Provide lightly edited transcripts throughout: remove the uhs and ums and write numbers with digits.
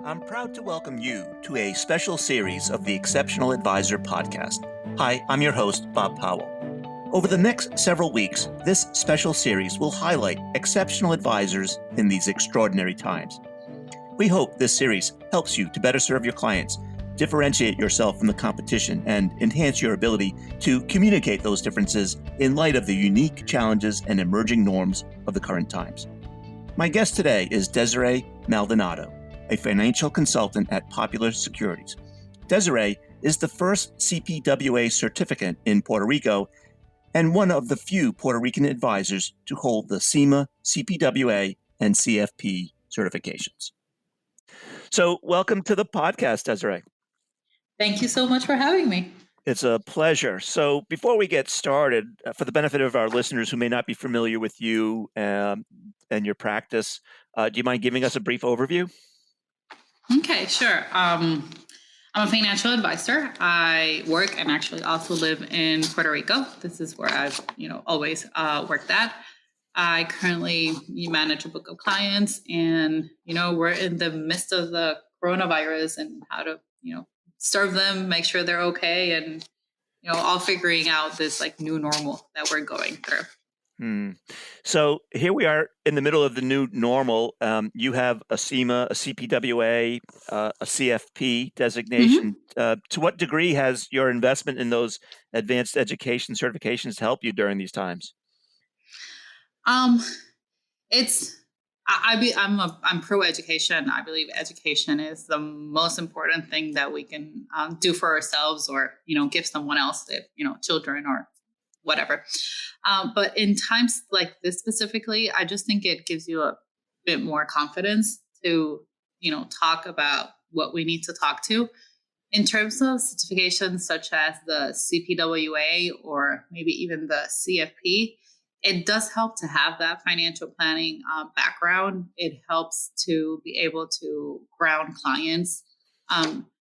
I'm proud to welcome you to a special series of the Exceptional Advisor podcast. Hi, I'm your host, Bob Powell. Over the next several weeks, this special series will highlight exceptional advisors in these extraordinary times. We hope this series helps you to better serve your clients, differentiate yourself from the competition, and enhance your ability to communicate those differences in light of the unique challenges and emerging norms of the current times. My guest today is Desiree Maldonado, a financial consultant at Popular Securities. Desiree is the first CPWA certificate in Puerto Rico and one of the few Puerto Rican advisors to hold the CIMA, CPWA, and CFP certifications. So welcome to the podcast, Desiree. Thank you so much for having me. It's a pleasure. So before we get started, for the benefit of our listeners who may not be familiar with you and your practice, do you mind giving us a brief overview? Okay, sure. I'm a financial advisor. I work and actually also live in Puerto Rico. This is where I've, always worked at. I currently manage a book of clients, and we're in the midst of the coronavirus and how to, serve them, make sure they're okay, and all figuring out this like new normal that we're going through. So here we are in the middle of the new normal. You have a CIMA, a CPWA, a CFP designation. To what degree has your investment in those advanced education certifications helped you during these times? I'm pro education. I believe education is the most important thing that we can do for ourselves, or give someone else, if children or whatever. But in times like this specifically, I just think it gives you a bit more confidence to talk about what we need to talk to. In terms of certifications such as the CPWA or maybe even the CFP, it does help to have that financial planning background. It helps to be able to ground clients,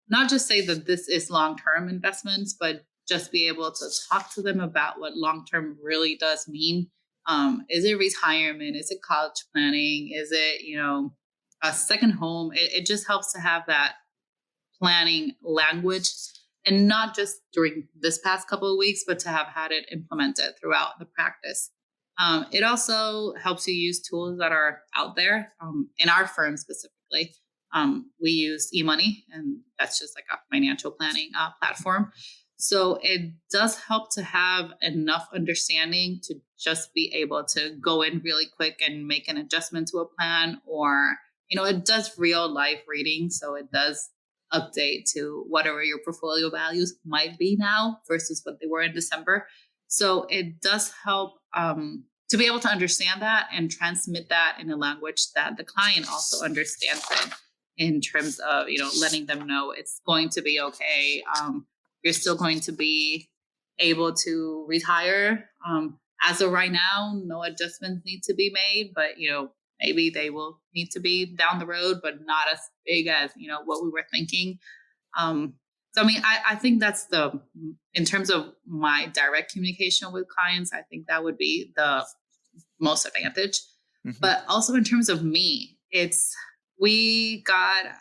not just say that this is long-term investments, but just be able to talk to them about what long-term really does mean. Is it retirement? Is it college planning? Is it, a second home? It just helps to have that planning language, and not just during this past couple of weeks, but to have had it implemented throughout the practice. It also helps you use tools that are out there. In our firm specifically, we use eMoney, and that's just like a financial planning platform. So it does help to have enough understanding to just be able to go in really quick and make an adjustment to a plan, or, it does real life reading. So it does update to whatever your portfolio values might be now versus what they were in December. So it does help to be able to understand that and transmit that in a language that the client also understands it, in terms of, letting them know it's going to be okay. You're still going to be able to retire. As of right now, no adjustments need to be made, but, maybe they will need to be down the road, but not as big as, what we were thinking. So, I think that's in terms of my direct communication with clients, I think that would be the most advantage. Mm-hmm. But also in terms of me, I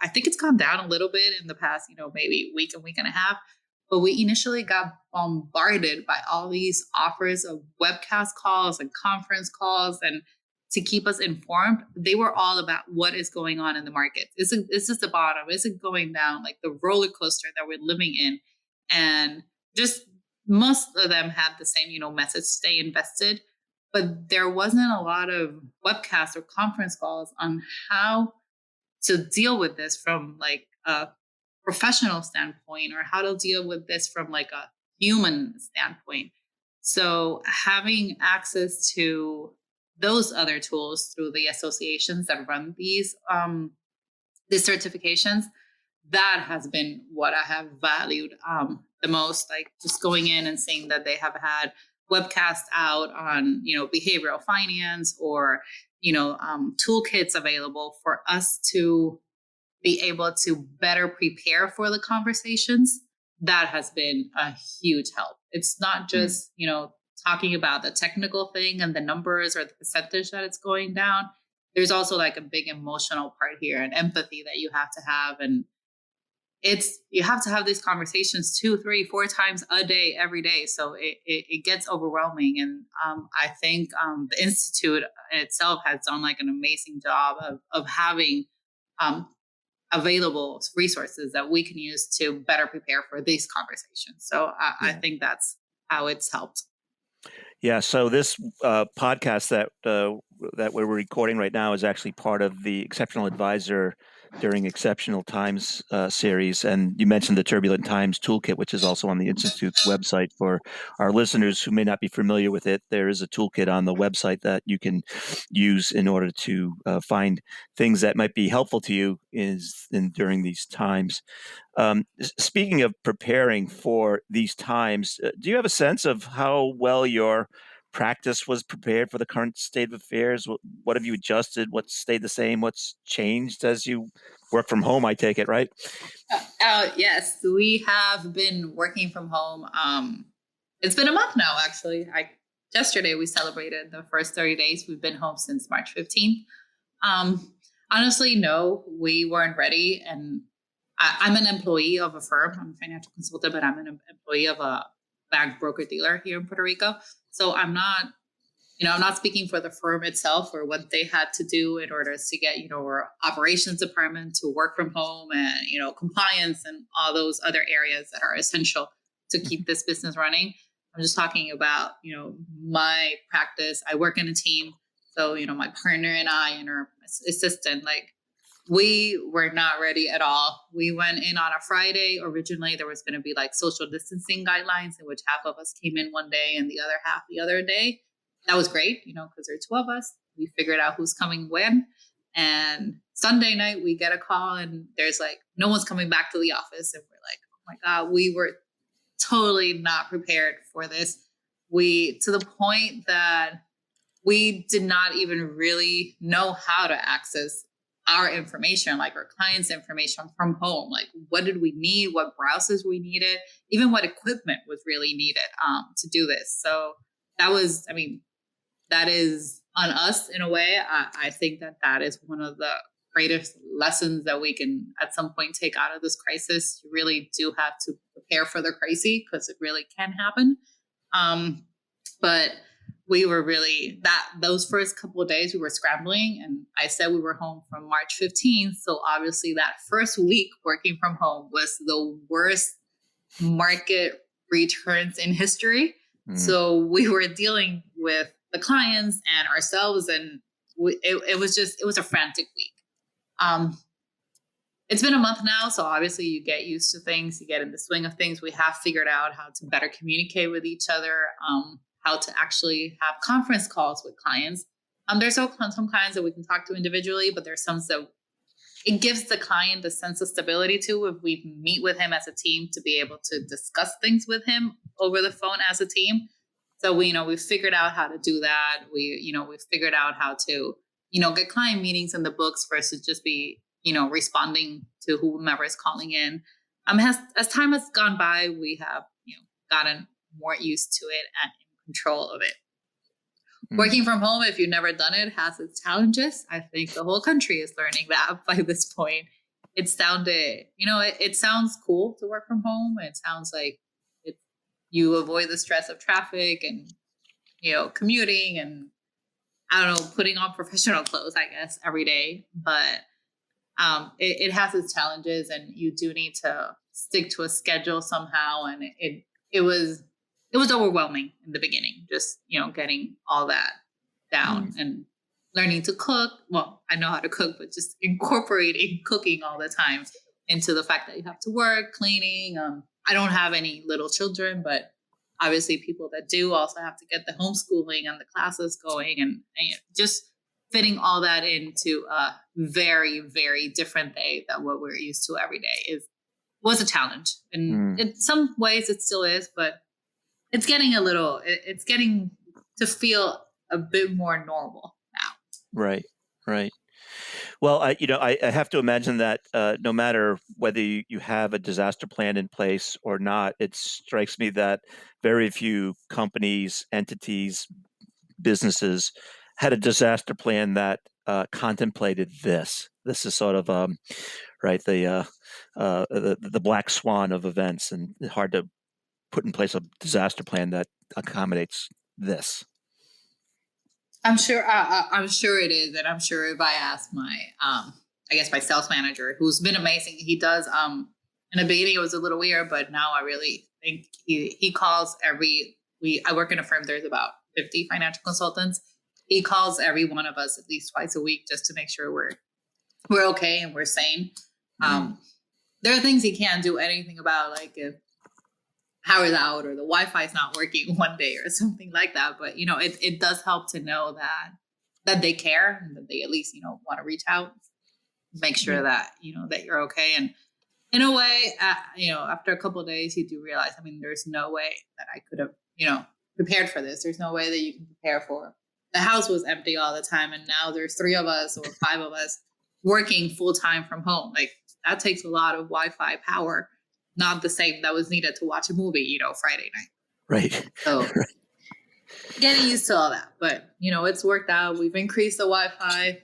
think it's gone down a little bit in the past, maybe week and a half. But we initially got bombarded by all these offers of webcast calls and conference calls, and to keep us informed. They were all about what is going on in the market. Is this the bottom? Is it going down? Like the roller coaster that we're living in. And just most of them had the same, message, stay invested. But there wasn't a lot of webcasts or conference calls on how to deal with this from like a professional standpoint, or how to deal with this from like a human standpoint. So having access to those other tools through the associations that run these certifications, that has been what I have valued the most. Like just going in and seeing that they have had webcasts out on, behavioral finance, or, toolkits available for us to be able to better prepare for the conversations. That has been a huge help. It's not just, talking about the technical thing and the numbers or the percentage that it's going down. there's also like a big emotional part here and empathy that you have to have. And you have to have these conversations 2, 3, 4 times a day, every day. So it gets overwhelming. And I think the Institute itself has done like an amazing job of having um, available resources that we can use to better prepare for these conversations. So I think that's how it's helped. Yeah. So this podcast that we're recording right now is actually part of the Exceptional Advisor during Exceptional Times series. And you mentioned the Turbulent Times Toolkit, which is also on the Institute's website. For our listeners who may not be familiar with it, there is a toolkit on the website that you can use in order to find things that might be helpful to you during these times. Speaking of preparing for these times, do you have a sense of how well your practice was prepared for the current state of affairs? What have you adjusted? What's stayed the same? What's changed as you work from home? I take it, right? Yes, we have been working from home. It's been a month now, actually. Yesterday we celebrated the first 30 days. We've been home since March 15th. Honestly, no, we weren't ready. And I'm an employee of a firm. I'm a financial consultant, but I'm an employee of a bank broker dealer here in Puerto Rico. So I'm not speaking for the firm itself or what they had to do in order to get, our operations department to work from home and, compliance and all those other areas that are essential to keep this business running. I'm just talking about, my practice. I work in a team. So, my partner and I and our assistant, we were not ready at all. We went in on a Friday. Originally, there was going to be like social distancing guidelines in which half of us came in one day and the other half the other day. That was great, because there are two of us. We figured out who's coming when. And Sunday night, we get a call and there's like, no one's coming back to the office. And we're like, oh my God, we were totally not prepared for this. To the point that we did not even really know how to access our information, like our clients' information from home. Like, what did we need? What browsers we needed? Even what equipment was really needed to do this. So that is on us in a way. I think that is one of the greatest lessons that we can at some point take out of this crisis. You really do have to prepare for the crisis because it really can happen. But we were really those first couple of days we were scrambling, and I said we were home from March 15th. So obviously that first week working from home was the worst market returns in history. So we were dealing with the clients and ourselves, and it was a frantic week. It's been a month now, so obviously you get used to things, you get in the swing of things. We have figured out how to better communicate with each other, how to actually have conference calls with clients. There's some clients that we can talk to individually, but there's some that it gives the client the sense of stability too. If we meet with him as a team to be able to discuss things with him over the phone as a team. So we've figured out how to do that. We've figured out how to, get client meetings in the books versus just be, responding to whomever is calling in. As time has gone by, we have, gotten more used to it and in control of it. Working from home, if you've never done it, has its challenges. I think the whole country is learning that by this point. It sounds cool to work from home. It sounds like you avoid the stress of traffic and, commuting and, I don't know, putting on professional clothes, I guess, every day. But it has its challenges, and you do need to stick to a schedule somehow. And it was overwhelming in the beginning, just, getting all that down and learning to cook. Well, I know how to cook, but just incorporating cooking all the time into the fact that you have to work, cleaning. I don't have any little children, but obviously people that do also have to get the homeschooling and the classes going, and just fitting all that into a very, very different day than what we're used to every day was a challenge. And in some ways it still is, but it's getting to feel a bit more normal now. Right. Well, I have to imagine that no matter whether you have a disaster plan in place or not, it strikes me that very few companies, entities, businesses had a disaster plan that contemplated this. This is sort of right the black swan of events, and it's hard to put in place a disaster plan that accommodates this. I'm sure. I'm sure it is, and I'm sure if I ask my, I guess my sales manager, who's been amazing, he does. In the beginning, it was a little weird, but now I really think he calls every. I work in a firm. There's about 50 financial consultants. He calls every one of us at least twice a week just to make sure we're okay and we're sane. There are things he can't do anything about, like if power is out or the Wi-Fi is not working one day or something like that. But it does help to know that they care and that they at least want to reach out, make sure that that you're okay. And in a way, after a couple of days, you do realize, I mean, there's no way that I could have prepared for this. There's no way that you can prepare for. The house was empty all the time, and now there's 3 of us or 5 of us working full time from home. Like that takes a lot of Wi-Fi power. Not the same that was needed to watch a movie, Friday night. Right. So getting used to all that, but it's worked out. We've increased the Wi-Fi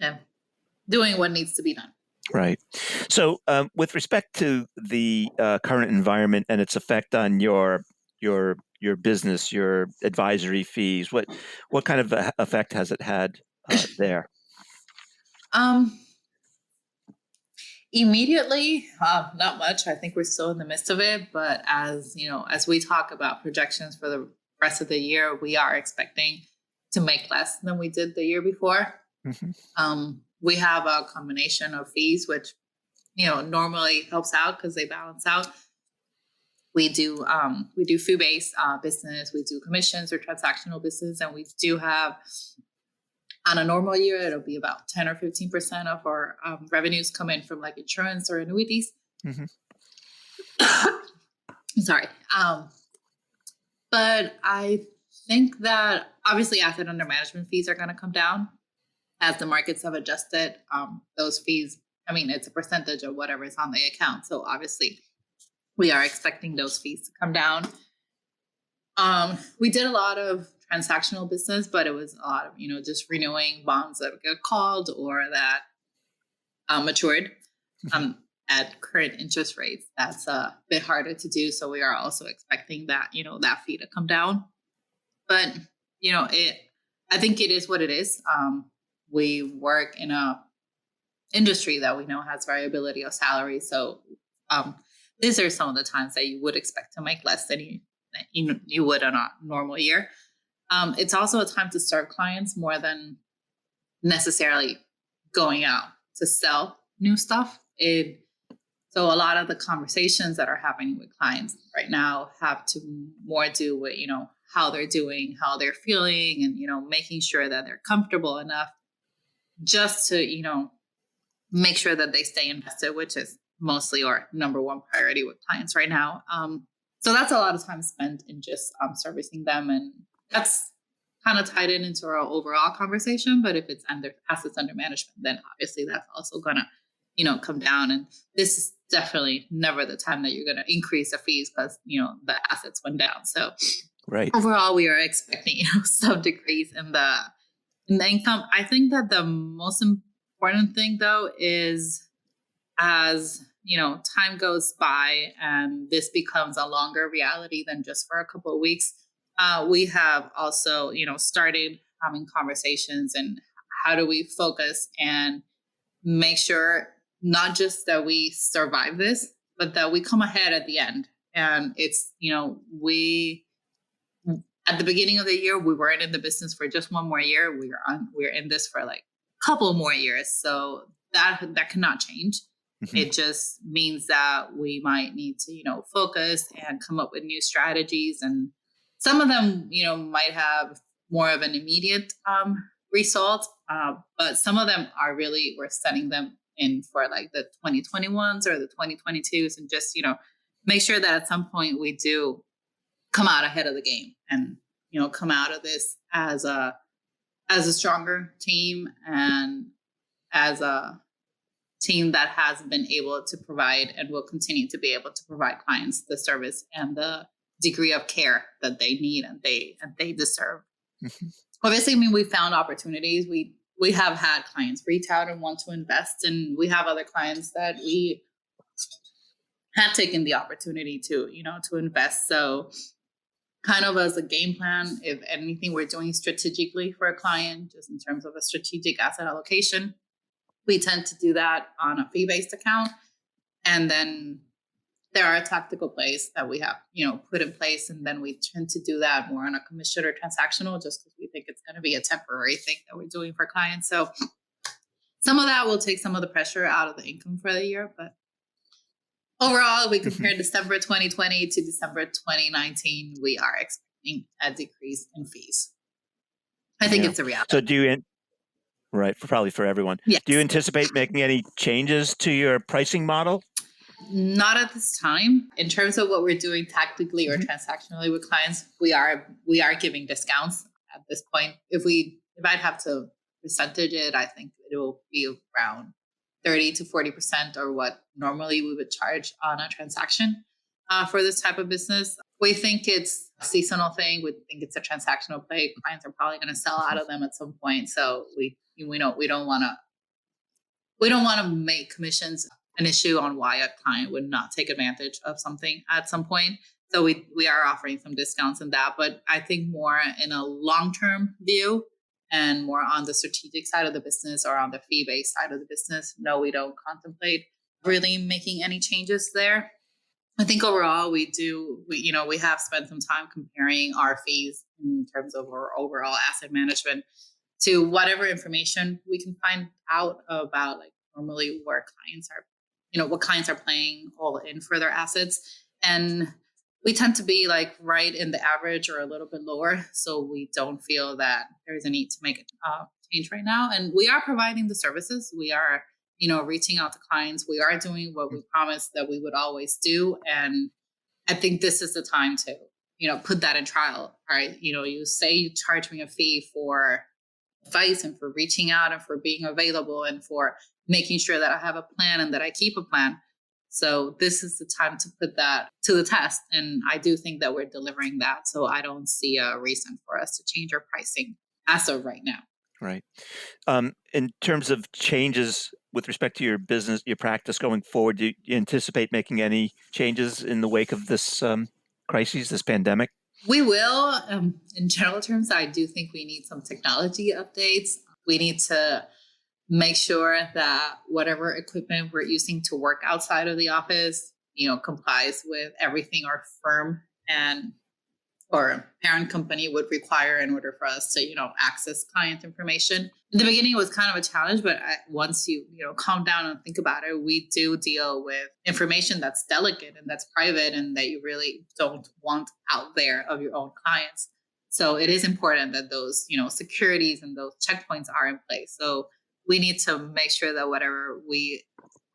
and doing what needs to be done. Right. So with respect to the current environment and its effect on your business, your advisory fees, what kind of effect has it had there? Immediately, not much. I think we're still in the midst of it. But as we talk about projections for the rest of the year, we are expecting to make less than we did the year before. Mm-hmm. We have a combination of fees, which normally helps out because they balance out. We do fee-based business. We do commissions or transactional business, and we do have. On a normal year, it'll be about 10 or 15% of our revenues come in from like insurance or annuities. Mm-hmm. Sorry. But I think that obviously asset under management fees are going to come down as the markets have adjusted. Those fees, I mean, it's a percentage of whatever is on the account. So obviously we are expecting those fees to come down. We did a lot of transactional business, but it was a lot of, just renewing bonds that got called or that matured at current interest rates. That's a bit harder to do. So we are also expecting that, that fee to come down. But, I think it is what it is. We work in a industry that we know has variability of salary. So these are some of the times that you would expect to make less than you would on a normal year. It's also a time to serve clients more than necessarily going out to sell new stuff. So a lot of the conversations that are happening with clients right now have to more do with, how they're doing, how they're feeling, and, making sure that they're comfortable enough just to, make sure that they stay invested, which is mostly our number one priority with clients right now. So that's a lot of time spent in just servicing them. And that's kind of tied into our overall conversation. But if it's assets under management, then obviously that's also going to, come down. And this is definitely never the time that you're going to increase the fees because, the assets went down. So right. Overall, we are expecting, some decrease in the income. I think that the most important thing, though, is as time goes by and this becomes a longer reality than just for a couple of weeks, we have also, started having conversations and how do we focus and make sure not just that we survive this, but that we come ahead at the end. And it's, at the beginning of the year, we weren't in the business for just one more year. We're in this for like a couple more years. So that cannot change. Mm-hmm. It just means that we might need to, focus and come up with new strategies. And some of them, might have more of an immediate result. But some of them are really, we're setting them in for like the 2021s or the 2022s and just, make sure that at some point we do come out ahead of the game and, come out of this as a stronger team and as a team that has been able to provide and will continue to be able to provide clients the service and the degree of care that they need and they deserve. Mm-hmm. obviously, I mean, we found opportunities. We have had clients reach out and want to invest, and we have other clients that we have taken the opportunity to, to invest. So kind of as a game plan, if anything we're doing strategically for a client, just in terms of a strategic asset allocation, we tend to do that on a fee-based account. And then there are tactical plays that we have, put in place. And then we tend to do that more on a commission or transactional, just because we think it's going to be a temporary thing that we're doing for clients. So some of that will take some of the pressure out of the income for the year. But overall, we compare December 2020 to December 2019, we are expecting a decrease in fees. I think it's a reality. So right, probably for everyone. Yes. Do you anticipate making any changes to your pricing model? Not at this time. In terms of what we're doing tactically or transactionally with clients, we are giving discounts at this point. If I'd have to percentage it, I think it will be around 30 to 40% or what normally we would charge on a transaction for this type of business. We think it's a seasonal thing. We think it's a transactional play. Clients are probably going to sell out of them at some point. So we don't want to make commissions an issue on why a client would not take advantage of something at some point. So we are offering some discounts in that, but I think more in a long-term view and more on the strategic side of the business or on the fee-based side of the business. No, we don't contemplate really making any changes there. I think overall we have spent some time comparing our fees in terms of our overall asset management to whatever information we can find out about, like normally where clients are, what clients are paying all in for their assets. And we tend to be like right in the average or a little bit lower. So we don't feel that there is a need to make a change right now. And we are providing the services. We are, reaching out to clients. We are doing what we promised that we would always do. And I think this is the time to, put that in trial. All right. You say you charge me a fee for advice and for reaching out and for being available and for making sure that I have a plan and that I keep a plan. So this is the time to put that to the test. And I do think that we're delivering that. So I don't see a reason for us to change our pricing as of right now. Right. In terms of changes with respect to your business, your practice going forward, do you anticipate making any changes in the wake of this crisis, this pandemic? We will. In general terms, I do think we need some technology updates. We need to make sure that whatever equipment we're using to work outside of the office, complies with everything our firm and or parent company would require in order for us to, access client information. In the beginning, it was kind of a challenge, but once you, calm down and think about it, we do deal with information that's delicate and that's private and that you really don't want out there of your own clients. So it is important that those, securities and those checkpoints are in place. So we need to make sure that whatever we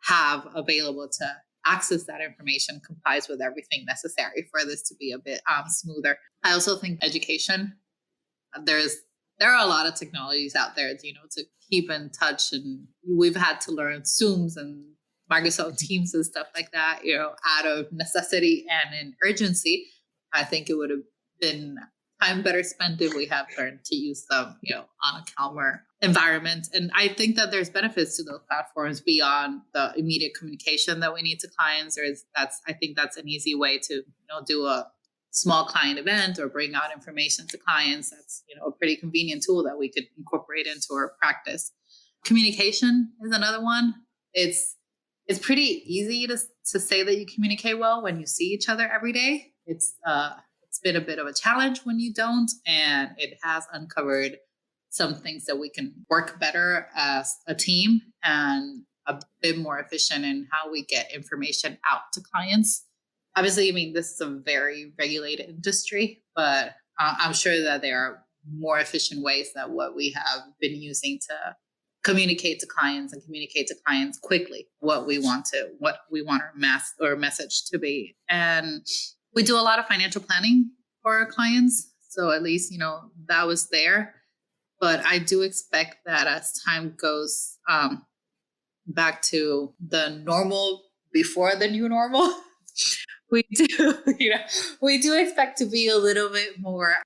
have available to access that information complies with everything necessary for this to be a bit smoother. I also think education, there are a lot of technologies out there, to keep in touch. And we've had to learn Zooms and Microsoft Teams and stuff like that, out of necessity and in urgency. I think it would have been time better spent if we have learned to use them, on a calmer environment. And I think that there's benefits to those platforms beyond the immediate communication that we need to clients. I think that's an easy way to, do a small client event or bring out information to clients. That's, a pretty convenient tool that we could incorporate into our practice. Communication is another one. It's pretty easy to say that you communicate well when you see each other every day. It's been a bit of a challenge when you don't, and it has uncovered some things that we can work better as a team and a bit more efficient in how we get information out to clients. Obviously, this is a very regulated industry, but I'm sure that there are more efficient ways than what we have been using to communicate to clients quickly what we want our message to be. And we do a lot of financial planning for our clients. So at least, that was there. But I do expect that as time goes back to the normal before the new normal, we do expect to be a little bit more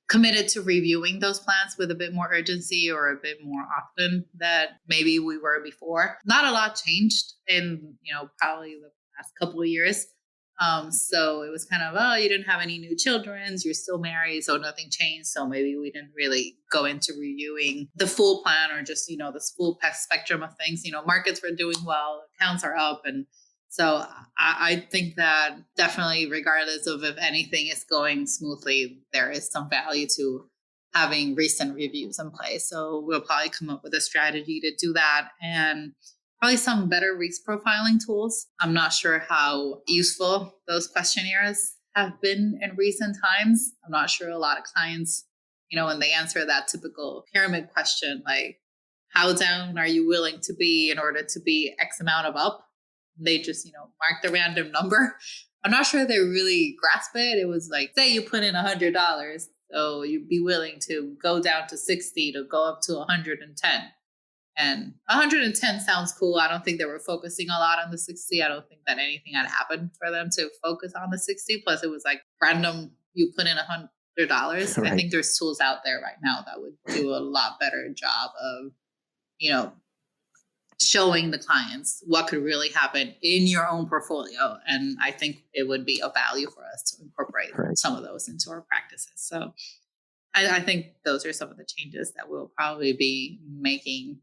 committed to reviewing those plans with a bit more urgency or a bit more often that maybe we were before. Not a lot changed in, probably the past couple of years. So it was kind of, oh, you didn't have any new children, you're still married, so nothing changed. So maybe we didn't really go into reviewing the full plan or just, this full spectrum of things. Markets were doing well, accounts are up. And so I think that definitely, regardless of if anything is going smoothly, there is some value to having recent reviews in place. So we'll probably come up with a strategy to do that, and probably some better risk profiling tools. I'm not sure how useful those questionnaires have been in recent times. I'm not sure a lot of clients, when they answer that typical pyramid question, like, how down are you willing to be in order to be X amount of up? They just, mark the random number. I'm not sure they really grasp it. It was like, say you put in $100, so you'd be willing to go down to 60 to go up to 110. And 110 sounds cool. I don't think they were focusing a lot on the 60. I don't think that anything had happened for them to focus on the 60. Plus, it was like random, you put in $100. Right. I think there's tools out there right now that would do a lot better job of, showing the clients what could really happen in your own portfolio. And I think it would be a value for us to incorporate some of those into our practices. So I think those are some of the changes that we'll probably be making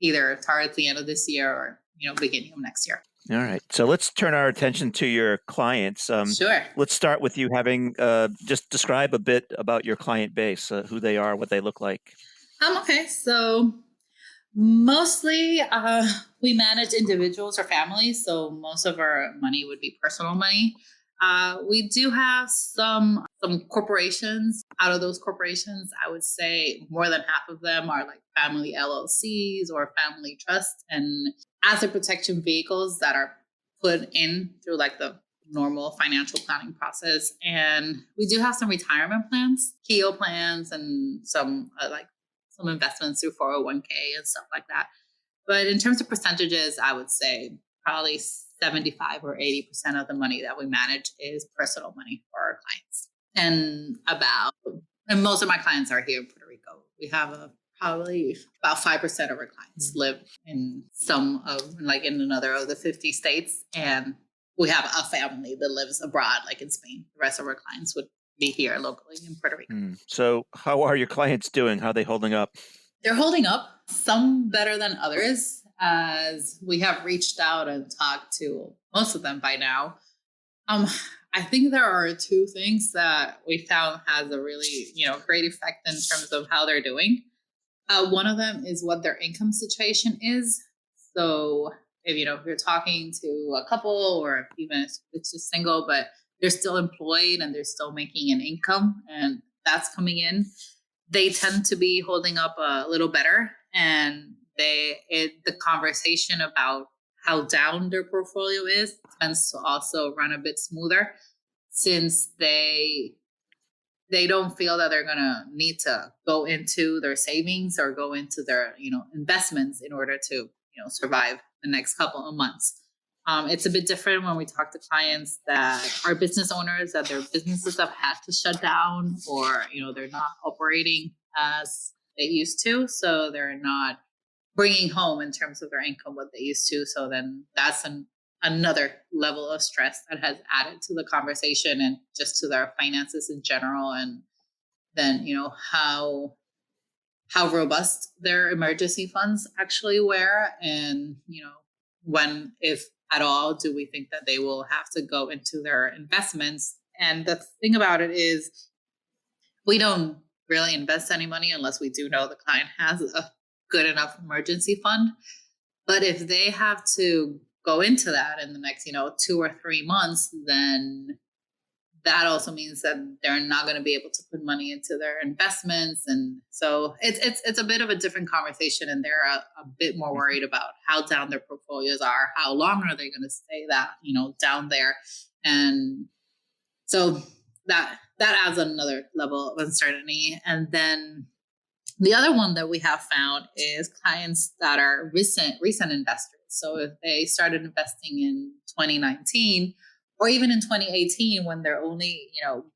either towards the end of this year or, beginning of next year. All right. So let's turn our attention to your clients. Sure. Let's start with you having just describe a bit about your client base, who they are, what they look like. Okay. So mostly we manage individuals or families. So most of our money would be personal money. We do have some corporations. Out of those corporations, I would say more than half of them are like family LLCs or family trusts and asset protection vehicles that are put in through like the normal financial planning process. And we do have some retirement plans, KEO plans, and some some investments through 401k and stuff like that. But in terms of percentages, I would say probably 75 or 80% of the money that we manage is personal money for our clients. And most of my clients are here in Puerto Rico. We have probably about 5% of our clients live in in another of the 50 states. And we have a family that lives abroad, like in Spain. The rest of our clients would be here locally in Puerto Rico. So how are your clients doing? How are they holding up? They're holding up, some better than others, as we have reached out and talked to most of them by now. I think there are two things that we found has a really, great effect in terms of how they're doing. One of them is what their income situation is. So if you're talking to a couple or even if it's just single, but they're still employed and they're still making an income and that's coming in, they tend to be holding up a little better. And the conversation about how down their portfolio is tends to also run a bit smoother, since they don't feel that they're going to need to go into their savings or go into their, investments in order to, survive the next couple of months. It's a bit different when we talk to clients that are business owners, that their businesses have had to shut down or, they're not operating as they used to. So they're not bringing home in terms of their income what they used to. So then that's another level of stress that has added to the conversation and just to their finances in general. And then, how robust their emergency funds actually were. And, when, if at all, do we think that they will have to go into their investments? And the thing about it is we don't really invest any money unless we do know the client has a good enough emergency fund. But if they have to go into that in the next, 2 or 3 months, then that also means that they're not going to be able to put money into their investments. And so it's a bit of a different conversation, and they're a bit more worried about how down their portfolios are, how long are they going to stay that, down there. And so that adds another level of uncertainty. And then the other one that we have found is clients that are recent investors. So if they started investing in 2019, or even in 2018 when their only,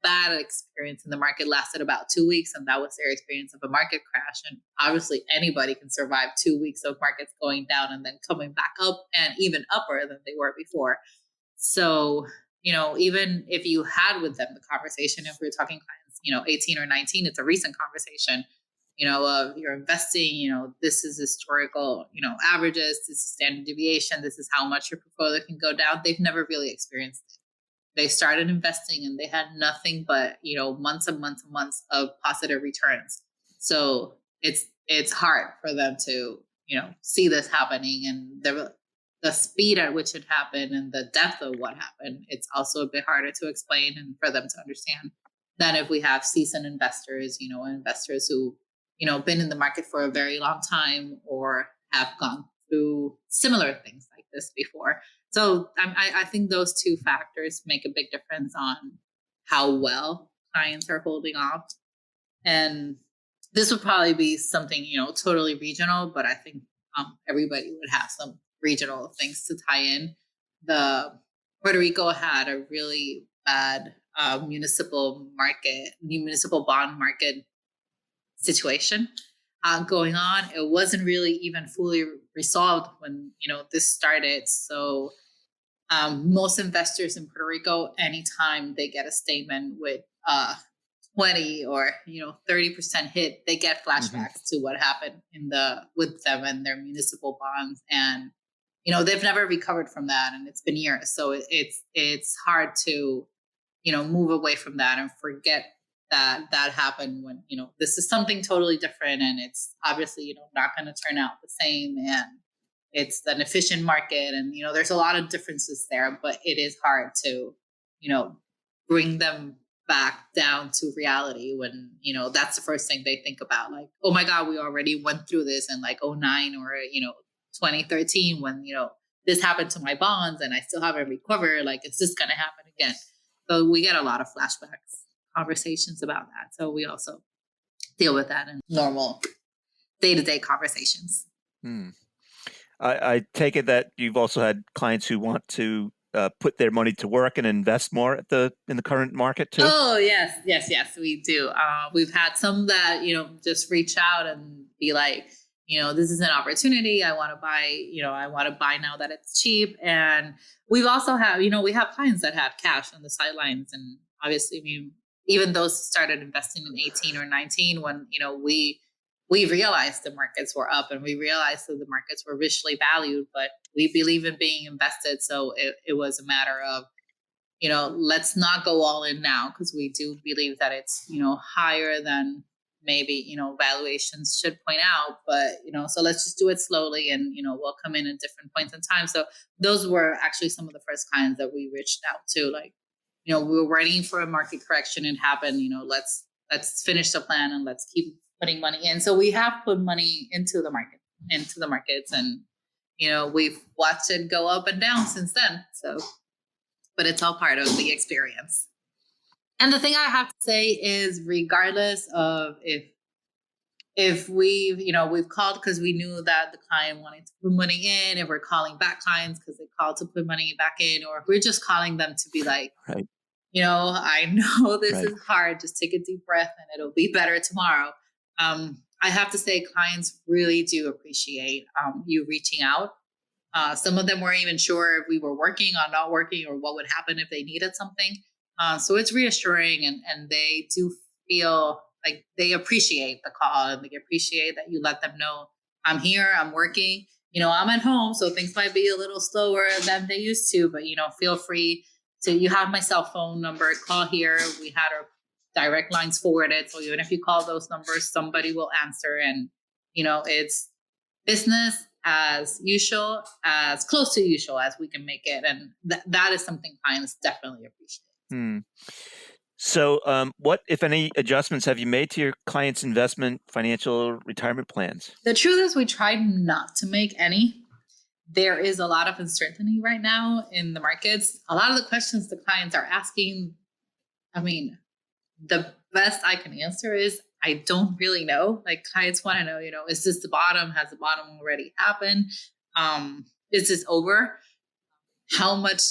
bad experience in the market lasted about 2 weeks, and that was their experience of a market crash. And obviously anybody can survive 2 weeks of markets going down and then coming back up and even upper than they were before. So, even if you had with them the conversation, if we're talking clients, 18 or 19, it's a recent conversation, of you're investing, this is historical, averages, this is standard deviation, this is how much your portfolio can go down. They've never really experienced it. They started investing and they had nothing but, months and months and months of positive returns. So it's hard for them to, see this happening, and the speed at which it happened and the depth of what happened. It's also a bit harder to explain and for them to understand than if we have seasoned investors, investors who, been in the market for a very long time or have gone through similar things like this before. So I think those two factors make a big difference on how well clients are holding off. And this would probably be something, totally regional, but I think everybody would have some regional things to tie in. The Puerto Rico had a really bad municipal bond market situation going on. It wasn't really even fully resolved when, this started. So most investors in Puerto Rico, anytime they get a statement with 20 or 30% hit, they get flashbacks to what happened with them and their municipal bonds, and they've never recovered from that, and it's been years. So it's hard to move away from that and forget that happened when this is something totally different, and it's obviously not going to turn out the same, and it's an efficient market, and there's a lot of differences there, but it is hard to bring them back down to reality when that's the first thing they think about, like, oh my god, we already went through this in like 2009 or 2013 when this happened to my bonds and I still haven't recovered. Like, is this going to happen again? So we get a lot of flashbacks conversations about that. So we also deal with that in normal day-to-day conversations. I take it that you've also had clients who want to put their money to work and invest more in the current market too. Oh yes, we do. We've had some that just reach out and be like, this is an opportunity. I want to buy now that it's cheap. And we've also we have clients that have cash on the sidelines, and obviously, even those started investing in 18 or 19 when we realized the markets were up and we realized that the markets were richly valued, but we believe in being invested. So it was a matter of, let's not go all in now, because we do believe that it's, higher than maybe, valuations should point out, but, so let's just do it slowly, and, we'll come in at different points in time. So those were actually some of the first clients that we reached out to, like, we were waiting for a market correction and happen, let's finish the plan and let's keep putting money in. So we have put money into the markets, and, we've watched it go up and down since then. So, but it's all part of the experience. And the thing I have to say is, regardless of if we've called because we knew that the client wanted to put money in, if we're calling back clients because they called to put money back in, or if we're just calling them to be like, right, I know this is hard, just take a deep breath and it'll be better tomorrow. I have to say, clients really do appreciate you reaching out. Some of them weren't even sure if we were working or not working, or what would happen if they needed something. So it's reassuring, and they do feel like they appreciate the call, and they appreciate that you let them know, I'm here, I'm working, I'm at home, so things might be a little slower than they used to, but, feel free to, you have my cell phone number, call here. We had our direct lines forwarded. So even if you call those numbers, somebody will answer, and, it's business as usual, as close to usual as we can make it. And that is something clients definitely appreciate. So what, if any, adjustments have you made to your clients' investment, financial, retirement plans? The truth is, we tried not to make any. There is a lot of uncertainty right now in the markets. A lot of the questions the clients are asking, the best I can answer is, I don't really know. Like, clients want to know, is this the bottom? Has the bottom already happened? Is this over? How much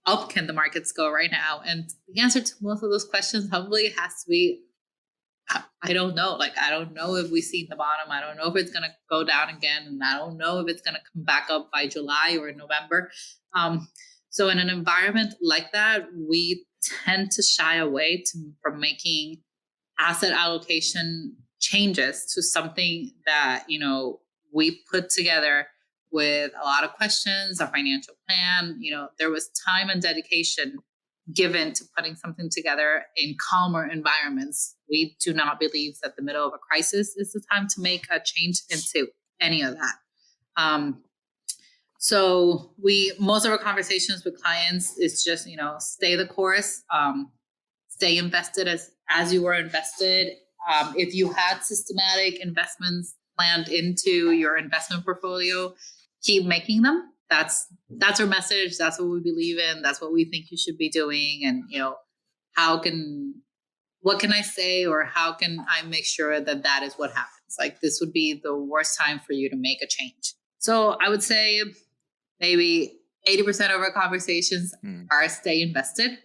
up can the markets go right now? And the answer to most of those questions humbly has to be, I don't know. Like, I don't know if we've seen the bottom. I don't know if it's going to go down again. And I don't know if it's going to come back up by July or November. So in an environment like that, we tend to shy away from making asset allocation changes to something that, we put together with a lot of questions, a financial plan. There was time and dedication given to putting something together in calmer environments. We do not believe that the middle of a crisis is the time to make a change into any of that. So most of our conversations with clients is just, stay the course, stay invested as you were invested. If you had systematic investments planned into your investment portfolio, keep making them. That's our message. That's what we believe in. That's what we think you should be doing. And, what can I say, or how can I make sure that is what happens? Like, this would be the worst time for you to make a change. So I would say maybe 80% of our conversations are stay invested.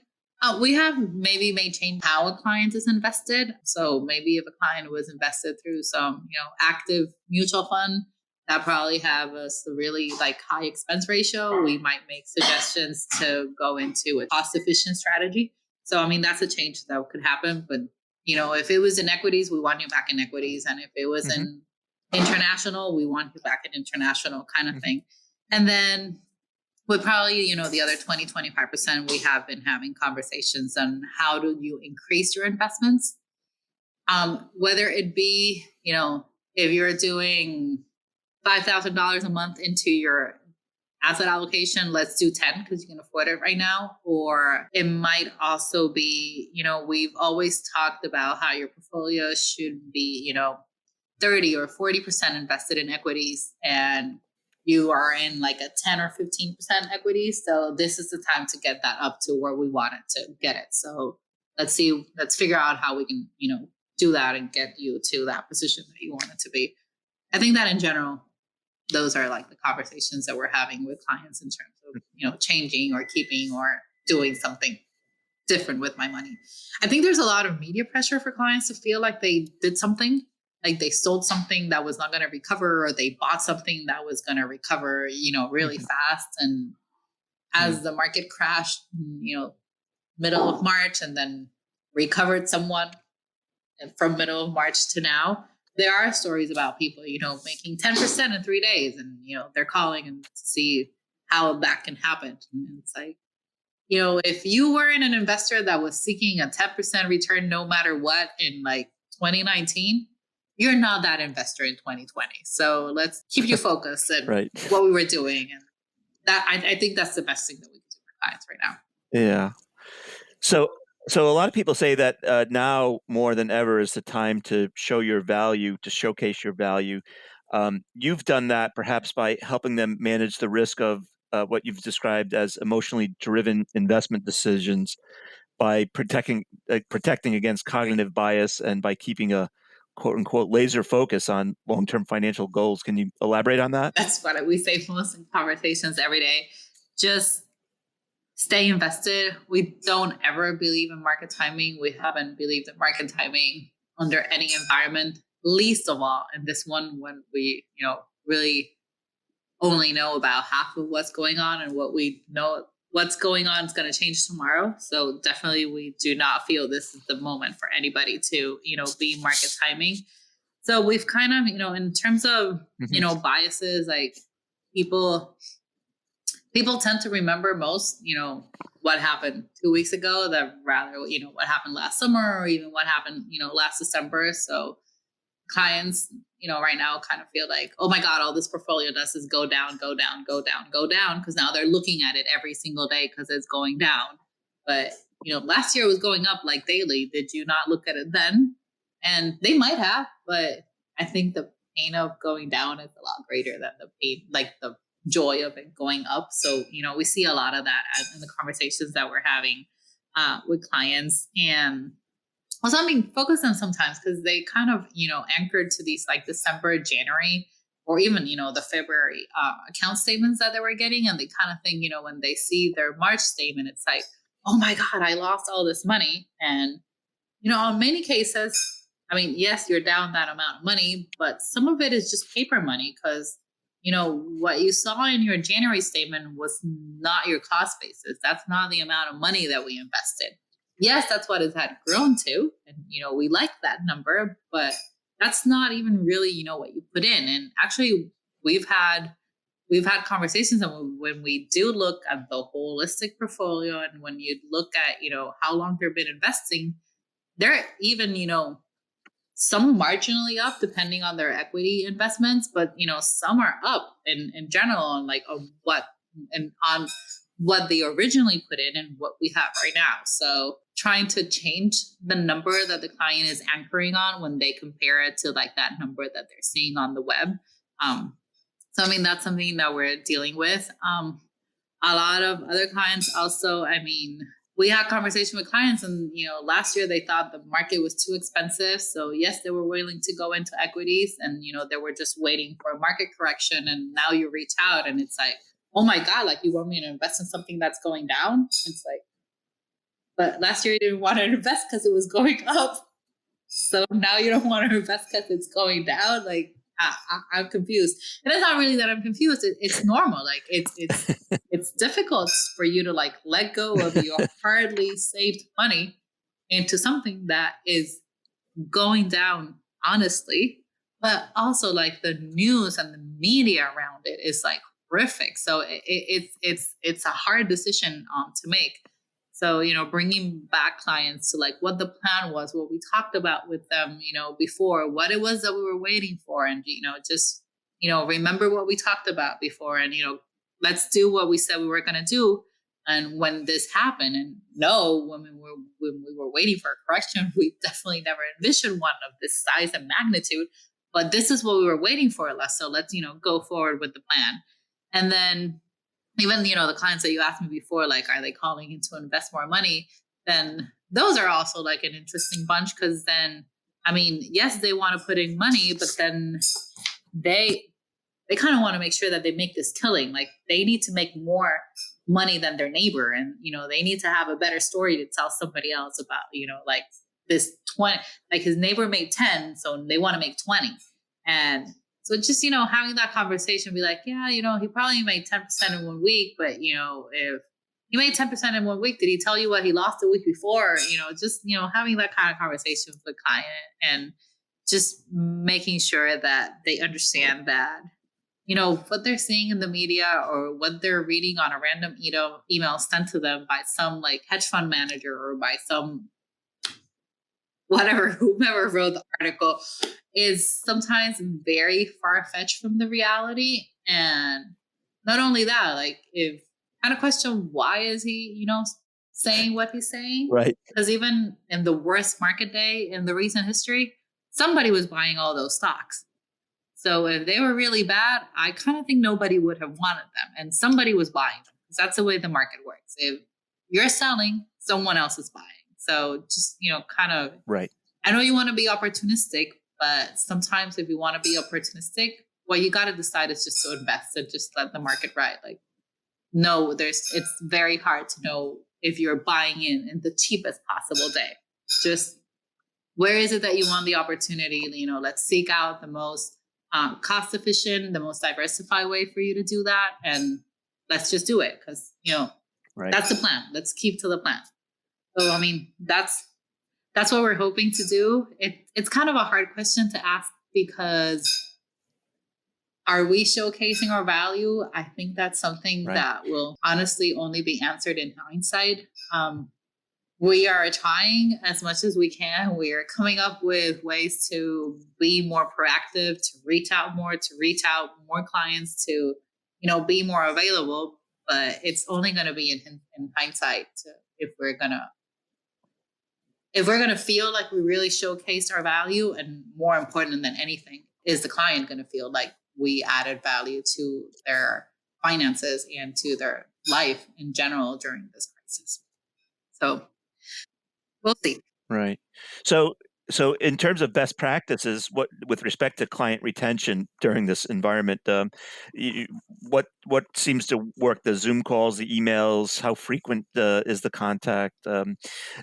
We have maybe made change how a client is invested. So maybe if a client was invested through some, active mutual fund, that probably have a really high expense ratio, we might make suggestions to go into a cost efficient strategy. So, I mean, that's a change that could happen. But, if it was in equities, we want you back in equities. And if it was in international, we want you back in international kind of thing. And then with probably, the other 20-25%, we have been having conversations on how do you increase your investments. Whether it be, if you're doing $5,000 a month into your asset allocation, let's do 10 because you can afford it right now. Or it might also be, we've always talked about how your portfolio should be, 30 or 40% invested in equities, and you are in a 10 or 15% equity. So this is the time to get that up to where we want it to get it. So let's figure out how we can, do that and get you to that position that you want it to be. I think that in general, those are the conversations that we're having with clients in terms of, changing or keeping or doing something different with my money. I think there's a lot of media pressure for clients to feel like they did something, like they sold something that was not going to recover, or they bought something that was going to recover, really fast. And as the market crashed, middle of March and then recovered somewhat from middle of March to now, there are stories about people, making 10% in 3 days, and, they're calling and to see how that can happen. And it's if you weren't an investor that was seeking a 10% return no matter what in 2019, you're not that investor in 2020. So let's keep you focused on what we were doing. And that I think that's the best thing that we can do for clients right now. Yeah. So a lot of people say that now more than ever is the time to show your value, to showcase your value. You've done that perhaps by helping them manage the risk of what you've described as emotionally driven investment decisions, by protecting against cognitive bias, and by keeping a quote unquote laser focus on long-term financial goals. Can you elaborate on that? That's what we say most in conversations every day. Just stay invested. We don't ever believe in market timing. We haven't believed in market timing under any environment, least of all in this one, when we, really only know about half of what's going on, and what we know what's going on is going to change tomorrow. So definitely we do not feel this is the moment for anybody to, be market timing. So we've kind of, in terms of, biases, people tend to remember most, what happened 2 weeks ago, that rather, what happened last summer, or even what happened, last December. So clients, right now kind of feel like, oh my God, all this portfolio does is go down, go down, go down, go down. Because now they're looking at it every single day because it's going down. But, last year it was going up daily. Did you not look at it then? And they might have, but I think the pain of going down is a lot greater than the pain, the joy of it going up. So, we see a lot of that in the conversations that we're having with clients. And also, I mean, focus on sometimes because they kind of, anchored to these December, January or even, the February account statements that they were getting. And they kind of think, when they see their March statement, it's like, oh my God, I lost all this money. And, in many cases, I mean, yes, you're down that amount of money, but some of it is just paper money because, what you saw in your January statement was not your cost basis. That's not the amount of money that we invested. Yes, that's what it had grown to. And, we like that number, but that's not even really, what you put in. And actually, we've had conversations, and when we do look at the holistic portfolio, and when you look at, how long they've been investing, they're even, some marginally up depending on their equity investments, but some are up in general on on what they originally put in and what we have right now. So trying to change the number that the client is anchoring on when they compare it to like that number that they're seeing on the web. So I mean, that's something that we're dealing with. A lot of other clients also, I mean, we had conversation with clients, and last year they thought the market was too expensive. So yes, they were willing to go into equities, and they were just waiting for a market correction. And now you reach out, and it's like, oh my God, like you want me to invest in something that's going down? It's like, but last year you didn't want to invest because it was going up. So now you don't want to invest because it's going down. Like I'm confused, and it's not really that I'm confused. It's normal. Like it's difficult for you to like let go of your hardly saved money into something that is going down, honestly. But also like the news and the media around it is like horrific. So it's a hard decision to make. So, bringing back clients to like what the plan was, what we talked about with them, before, what it was that we were waiting for. And, just, remember what we talked about before, and, let's do what we said we were going to do. And when this happened, and when we were waiting for a correction, we definitely never envisioned one of this size and magnitude, but this is what we were waiting for. So let's, go forward with the plan. And then, even, the clients that you asked me before, like, are they calling in to invest more money? Then those are also like an interesting bunch, because then, I mean, yes, they want to put in money, but then they kind of want to make sure that they make this killing. Like they need to make more money than their neighbor. And, they need to have a better story to tell somebody else about, like this 20, like his neighbor made 10, so they want to make 20. And so just, having that conversation, be like, yeah, he probably made 10% in 1 week, but, if he made 10% in 1 week, did he tell you what he lost the week before? Just, having that kind of conversation with the client, and just making sure that they understand that, what they're seeing in the media or what they're reading on a random email sent to them by some like hedge fund manager or by some whomever wrote the article, is sometimes very far-fetched from the reality. And not only that, like if kind of question, why is he, saying what he's saying? Right. Because even in the worst market day in the recent history, somebody was buying all those stocks. So if they were really bad, I kind of think nobody would have wanted them, and somebody was buying them, because that's the way the market works. If you're selling, someone else is buying. So just, kind of, right. I know you want to be opportunistic, but sometimes if you want to be opportunistic, what you got to decide is just to invest and just let the market ride. Like, no, it's very hard to know if you're buying in the cheapest possible day. Just where is it that you want the opportunity? Let's seek out the most cost efficient, the most diversified way for you to do that. And let's just do it, because, right. That's the plan. Let's keep to the plan. So, I mean, that's what we're hoping to do. It's kind of a hard question to ask, because are we showcasing our value? I think that's something that will honestly only be answered in hindsight. We are trying as much as we can. We are coming up with ways to be more proactive, to reach out more clients, to, be more available. But it's only going to be in hindsight if we're going to feel like we really showcased our value. And more important than anything, is the client going to feel like we added value to their finances and to their life in general during this crisis. So we'll see. Right. So So in terms of best practices, what with respect to client retention during this environment, you, what seems to work? The Zoom calls, the emails, how frequent is the contact?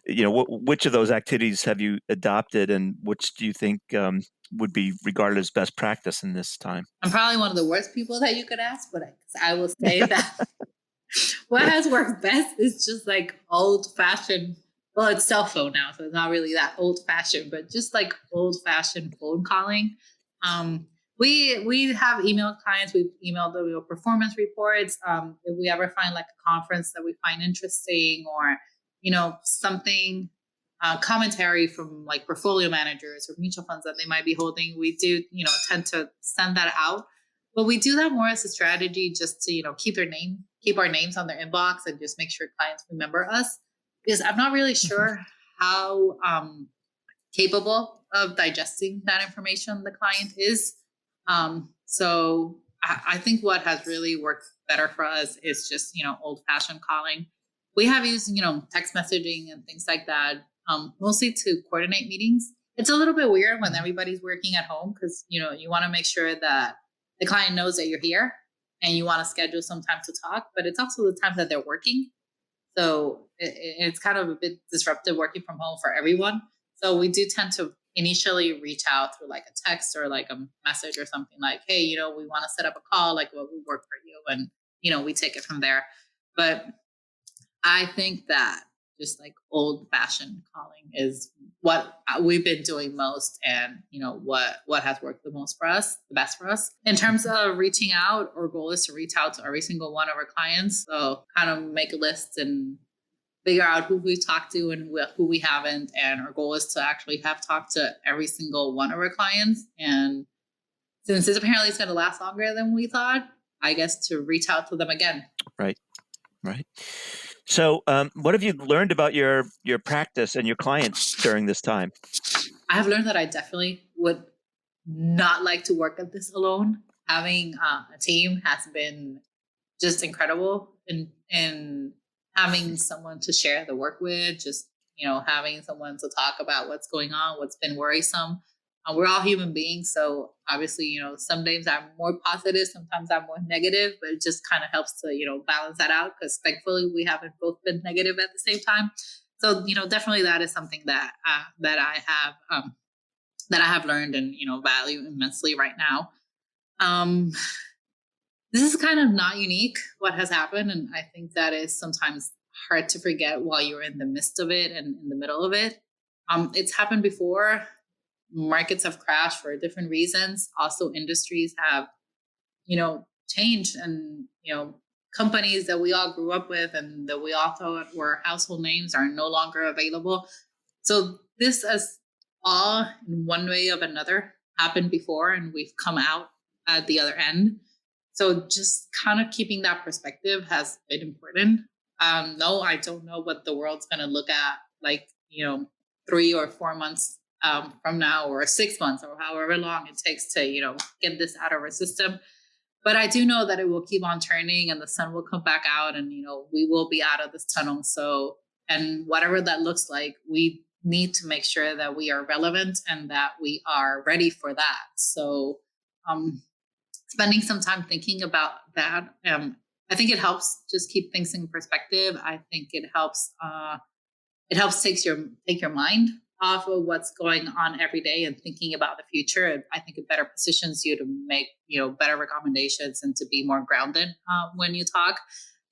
Which of those activities have you adopted, and which do you think would be regarded as best practice in this time? I'm probably one of the worst people that you could ask, but I will say that what has worked best is just like old fashioned. Well, it's cell phone now, so it's not really that old fashioned, but just like old fashioned phone calling. Um, we have emailed clients. We've emailed them performance reports. If we ever find like a conference that we find interesting, or something commentary from like portfolio managers or mutual funds that they might be holding, we do tend to send that out. But we do that more as a strategy, just to keep our names on their inbox, and just make sure clients remember us. Because I'm not really sure how capable of digesting that information the client is. So I think what has really worked better for us is just old fashioned calling. We have used text messaging and things like that, mostly to coordinate meetings. It's a little bit weird when everybody's working at home, because you want to make sure that the client knows that you're here and you want to schedule some time to talk, but it's also the time that they're working. So it's kind of a bit disruptive working from home for everyone. So we do tend to initially reach out through like a text or like a message or something like, hey, we want to set up a call, like what would work for you? And, we take it from there. But I think that just like old fashioned calling is what we've been doing most, and what has worked the best for us. In terms of reaching out, our goal is to reach out to every single one of our clients. So kind of make a list and figure out who we've talked to and who we haven't. And our goal is to actually have talked to every single one of our clients. And since this apparently is going to last longer than we thought, I guess to reach out to them again. Right. So, what have you learned about your practice and your clients during this time? I have learned that I definitely would not like to work at this alone. Having a team has been just incredible, and having someone to share the work with, just having someone to talk about what's going on, what's been worrisome. We're all human beings, so obviously some days I'm more positive, sometimes I'm more negative, but it just kind of helps to balance that out, because thankfully we haven't both been negative at the same time. So definitely that is something that I have learned and value immensely right now. This is kind of not unique, what has happened, and I think that is sometimes hard to forget while you're in the midst of it and in the middle of it. It's happened before. Markets have crashed for different reasons. Also, industries have changed, and companies that we all grew up with and that we all thought were household names are no longer available. So this has all, in one way or another, happened before, and we've come out at the other end. So just kind of keeping that perspective has been important. No, I don't know what the world's going to look at like 3 or 4 months from now, or 6 months, or however long it takes to get this out of our system. But I do know that it will keep on turning, and the sun will come back out, and we will be out of this tunnel. So, and whatever that looks like, we need to make sure that we are relevant and that we are ready for that. So spending some time thinking about that, I think it helps just keep things in perspective. I think it helps take your mind off of what's going on every day and thinking about the future. I think it better positions you to make better recommendations and to be more grounded when you talk.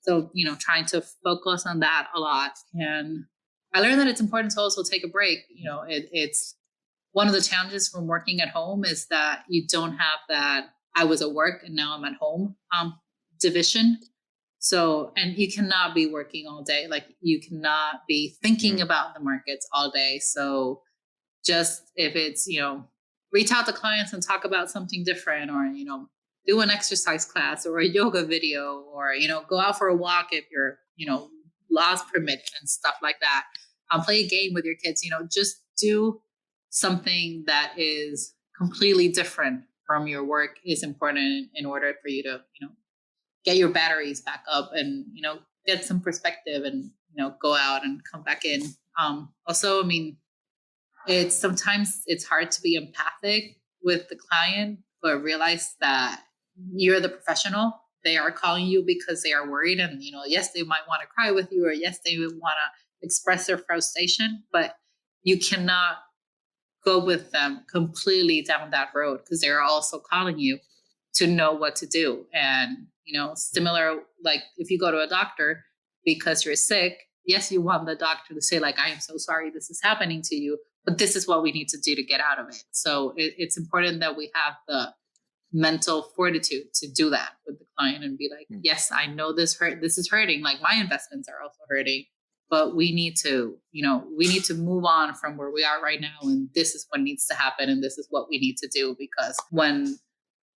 So trying to focus on that a lot. And I learned that it's important to also take a break. It's one of the challenges from working at home is that you don't have that I was at work and now I'm at home division. So, and you cannot be working all day. Like you cannot be thinking about the markets all day. So just if it's, reach out to clients and talk about something different, or, do an exercise class or a yoga video, or, go out for a walk if you're, laws permit and stuff like that. Play a game with your kids, just do something that is completely different from your work is important in order for you to, get your batteries back up and, get some perspective and, go out and come back in. Also, I mean, sometimes it's hard to be empathic with the client, but realize that you're the professional. They are calling you because they are worried, and yes, they might want to cry with you, or yes, they would want to express their frustration, but you cannot go with them completely down that road, because they're also calling you to know what to do. And similar, like if you go to a doctor because you're sick, yes, you want the doctor to say like, I am so sorry this is happening to you, but this is what we need to do to get out of it. So it's important that we have the mental fortitude to do that with the client and be like, yes, I know this is hurting. Like my investments are also hurting, but we need to move on from where we are right now. And this is what needs to happen. And this is what we need to do, because when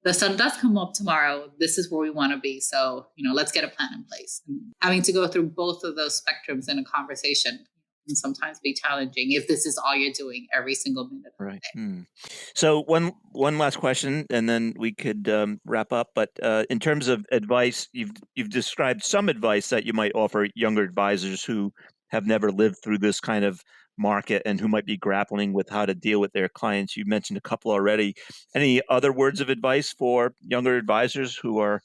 the sun does come up tomorrow, this is where we want to be. So, let's get a plan in place. And having to go through both of those spectrums in a conversation can sometimes be challenging if this is all you're doing every single minute of the day. So one last question, and then we could wrap up. But in terms of advice, you've described some advice that you might offer younger advisors who have never lived through this kind of market and who might be grappling with how to deal with their clients. You mentioned a couple already. Any other words of advice for younger advisors who are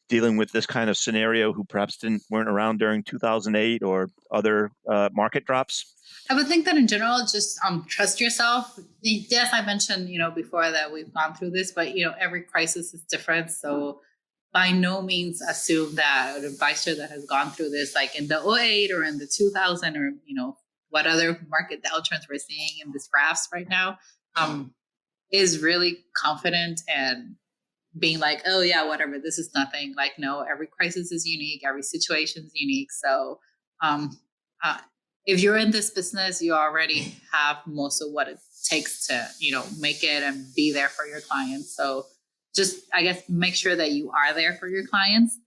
dealing with this kind of scenario, who perhaps weren't around during 2008 or other market drops? I would think that in general, just trust yourself. Yes, I mentioned, before that we've gone through this, but, every crisis is different. So by no means assume that an advisor that has gone through this, like in the 2008 or in the 2000 or, what other market downturns we're seeing in these graphs right now, is really confident and being like, oh yeah, whatever, this is nothing. Like, no, every crisis is unique. Every situation is unique. So if you're in this business, you already have most of what it takes to, make it and be there for your clients. So just, I guess, make sure that you are there for your clients.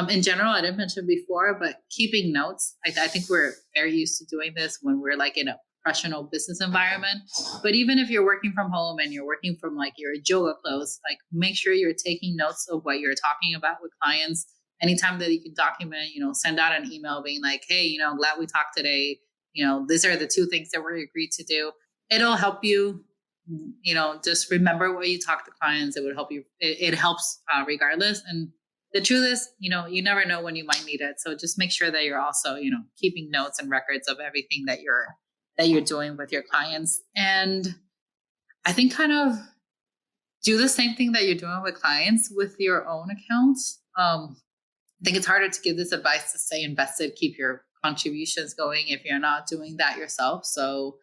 In general, I didn't mention before, but keeping notes. I think we're very used to doing this when we're like in a professional business environment. But even if you're working from home and you're working from like your yoga clothes, like make sure you're taking notes of what you're talking about with clients. Anytime that you can document, send out an email being like, hey, glad we talked today. These are the 2 things that we agreed to do. It'll help you, just remember what you talk to clients. It would help you. It helps regardless. And the truth is, you never know when you might need it. So just make sure that you're also, keeping notes and records of everything that you're doing with your clients. And I think kind of do the same thing that you're doing with clients with your own accounts. I think it's harder to give this advice to stay invested, keep your contributions going if you're not doing that yourself. So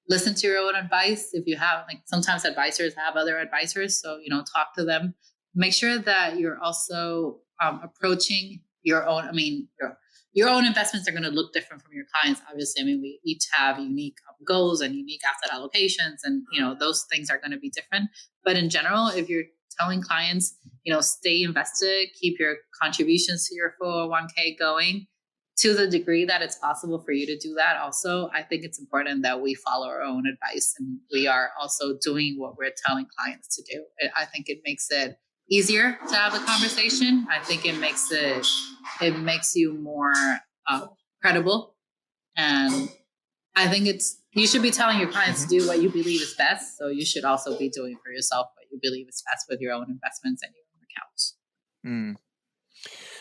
listen to your own advice. If you have, like, sometimes advisors have other advisors, so talk to them. Make sure that you're also approaching your own. Your own investments are going to look different from your clients. Obviously, we each have unique goals and unique asset allocations, and those things are going to be different. But in general, if you're telling clients, stay invested, keep your contributions to your 401k going, to the degree that it's possible for you to do that. Also, I think it's important that we follow our own advice and we are also doing what we're telling clients to do. I think it makes it easier to have a conversation. I think it makes you more credible. And I think you should be telling your clients to do what you believe is best. So you should also be doing for yourself what you believe is best with your own investments and your own accounts.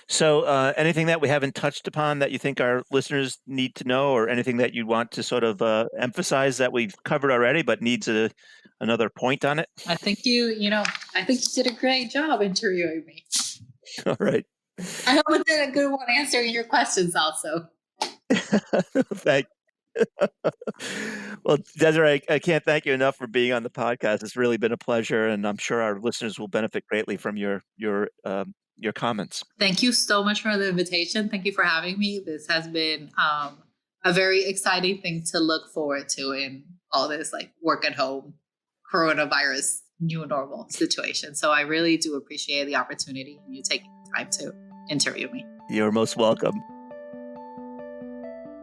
So anything that we haven't touched upon that you think our listeners need to know, or anything that you want to sort of emphasize that we've covered already but needs another point on it? I think you did a great job interviewing me. All right. I hope I did a good one answering your questions also. Thank Well, Desiree, I can't thank you enough for being on the podcast. It's really been a pleasure, and I'm sure our listeners will benefit greatly from your comments. Thank you so much for the invitation. Thank you for having me. This has been a very exciting thing to look forward to in all this like work at home, coronavirus, new normal situation. So I really do appreciate the opportunity and you taking the time to interview me. You're most welcome.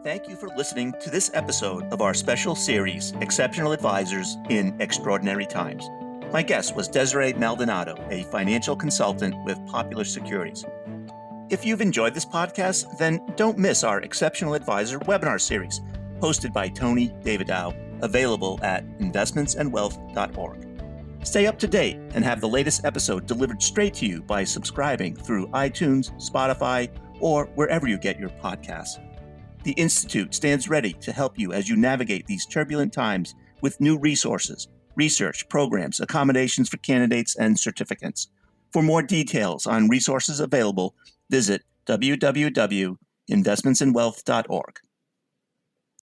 Thank you for listening to this episode of our special series, Exceptional Advisors in Extraordinary Times. My guest was Desiree Maldonado, a financial consultant with Popular Securities. If you've enjoyed this podcast, then don't miss our Exceptional Advisor webinar series, hosted by Tony Davidow, available at investmentsandwealth.org. Stay up to date and have the latest episode delivered straight to you by subscribing through iTunes, Spotify, or wherever you get your podcasts. The Institute stands ready to help you as you navigate these turbulent times with new resources, research, programs, accommodations for candidates, and certificates. For more details on resources available, visit www.investmentsandwealth.org.